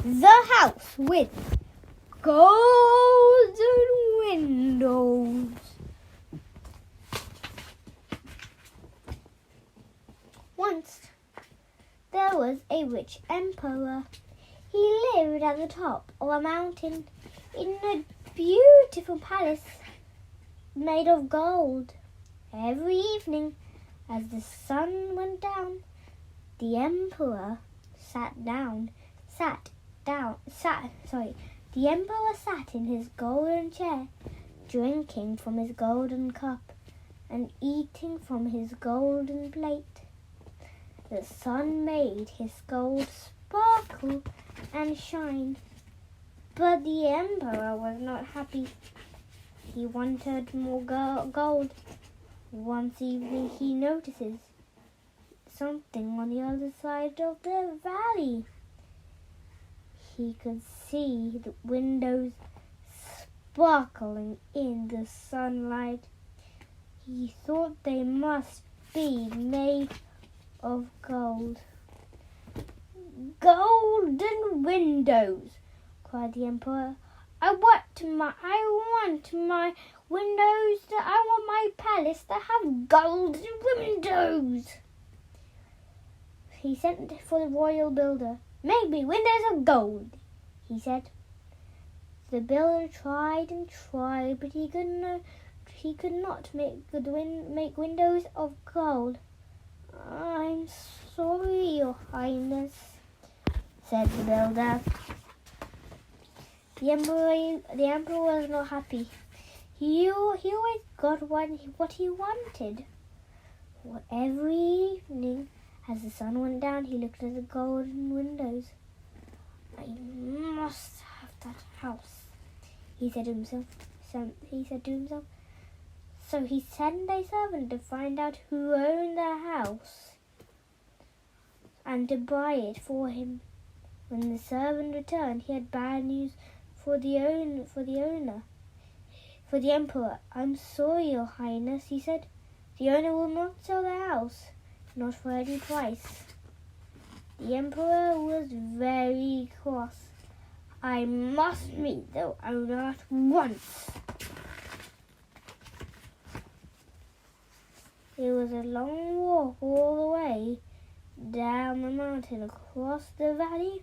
The house with golden windows. Once there was a rich emperor. He lived at the top of a mountain in a beautiful palace made of gold. Every evening, as the sun went down, the emperor sat in his golden chair, drinking from his golden cup and eating from his golden plate. The sun made his gold sparkle and shine, but the emperor was not happy. He wanted more gold. Once evening he notices something on the other side of the valley. He could see the windows sparkling in the sunlight. He thought they must be made of gold. Golden windows, cried the emperor. I want my palace to have golden windows. He sent for the royal builder. Make me windows of gold, he said. The builder tried and tried, but he could not make windows of gold. I'm sorry, Your Highness, said the builder. The emperor was not happy. He always got what he wanted. Every evening, as the sun went down, he looked at the golden windows. I must have that house, he said to himself. So he sent a servant to find out who owned the house and to buy it for him. When the servant returned, he had bad news for the emperor. I'm sorry, Your Highness, he said. The owner will not sell the house, not for any price. The emperor was very cross. I must meet the owner at once. It was a long walk all the way down the mountain, across the valley,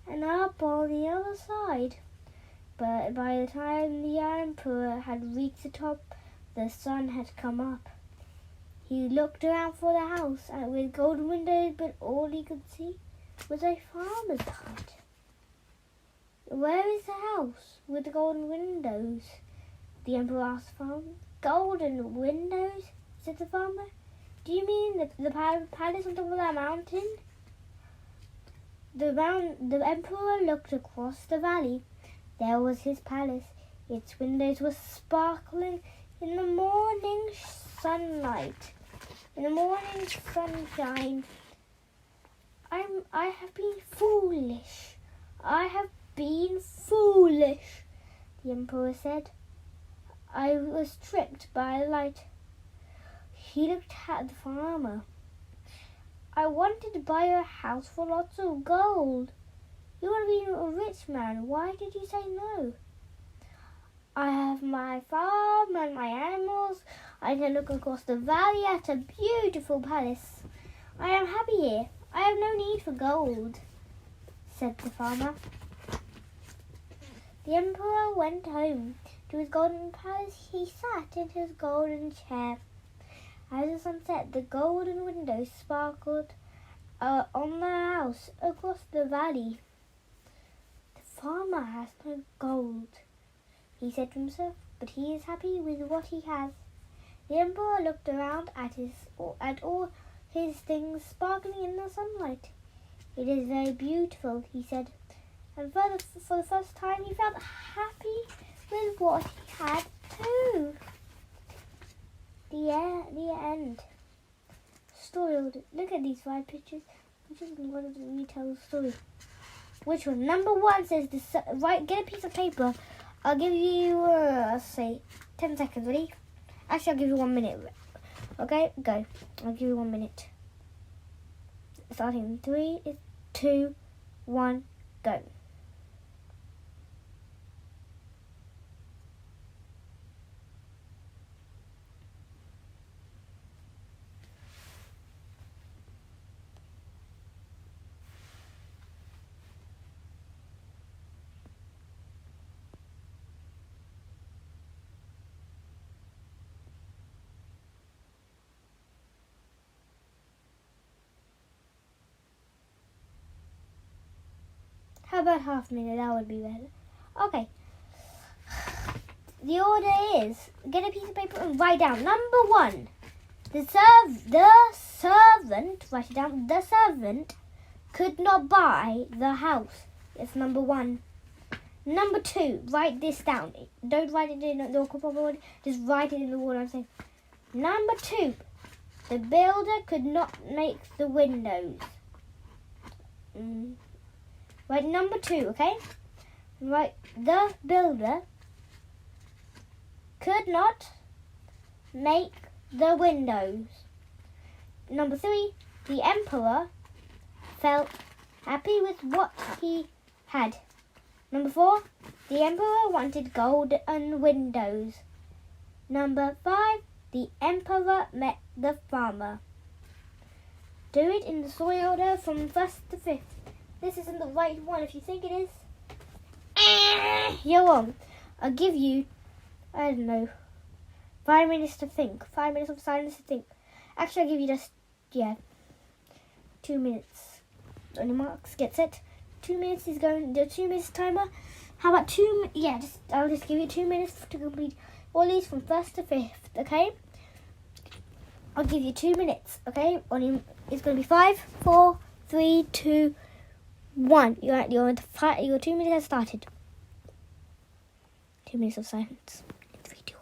and up on the other side. But by the time the emperor had reached the top, the sun had come up. He looked around for the house with golden windows, but all he could see was a farmer's hut. Where is the house with the golden windows? The emperor asked the farmer. Golden windows? Said the farmer. Do you mean the palace on top of that mountain? The emperor looked across the valley. There was his palace. Its windows were sparkling in the morning sunlight, in the morning sunshine. I have been foolish. I have been foolish, the emperor said. I was tricked by a light. He looked at the farmer. I wanted to buy your house for lots of gold. You want to be a rich man. Why did you say no? I have my farm and my animals. I can look across the valley at a beautiful palace. I am happy here. I have no need for gold, said the farmer. The emperor went home to his golden palace. He sat in his golden chair. As the sun set, the golden windows sparkled on the house across the valley. The farmer has no gold, he said to himself, but he is happy with what he has. The emperor looked around at all his things sparkling in the sunlight. It is very beautiful, he said, and for the first time he felt happy with what he had too. The end. Story. Look at these 5 pictures. I'm just going to retell the story. Which one? Number 1 says get a piece of paper. I'll give you say 10 seconds. Ready? Actually, I'll give you 1 minute. Okay, go. I'll give you 1 minute. Starting in 3, 2, 1, go. about half a minute? That would be better. Okay. The order is, get a piece of paper and write down. Number 1. The servant, write it down. The servant could not buy the house. It's number 1. Number 2, write this down. Don't write it in the proper order. Just write it in the order I'm saying. Number 2, the builder could not make the windows. Write number 2, okay? Write the builder could not make the windows. Number 3, the emperor felt happy with what he had. Number 4, the emperor wanted golden windows. Number 5, the emperor met the farmer. Do it in the story order from 1st to 5th. This isn't the right one. If you think it is, you're wrong. I'll give you, 5 minutes to think. 5 minutes of silence to think. Actually, I'll give you just, 2 minutes. Only Marks gets it. 2 minutes is going, the 2 minutes timer. How about 2 minutes? I'll just give you 2 minutes to complete all these from 1st to 5th, okay? I'll give you 2 minutes, okay? It's going to be 5, 4, 3, 2, 1. Your 2 minutes has started. 2 minutes of silence. 3, 2, 1.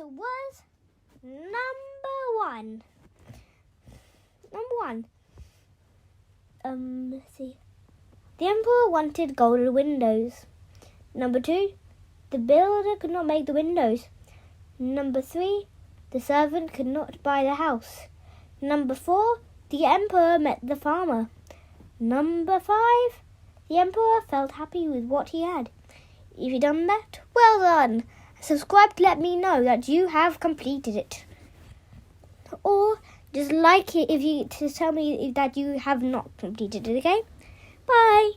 Was number 1. Let's see. The emperor wanted golden windows. Number 2, the builder could not make the windows. Number 3, the servant could not buy the house. Number 4, the emperor met the farmer. Number 5, the emperor felt happy with what he had. If you've done that, well done. Subscribe to let me know that you have completed it. Or just like it if you to tell me that you have not completed it, okay? Bye.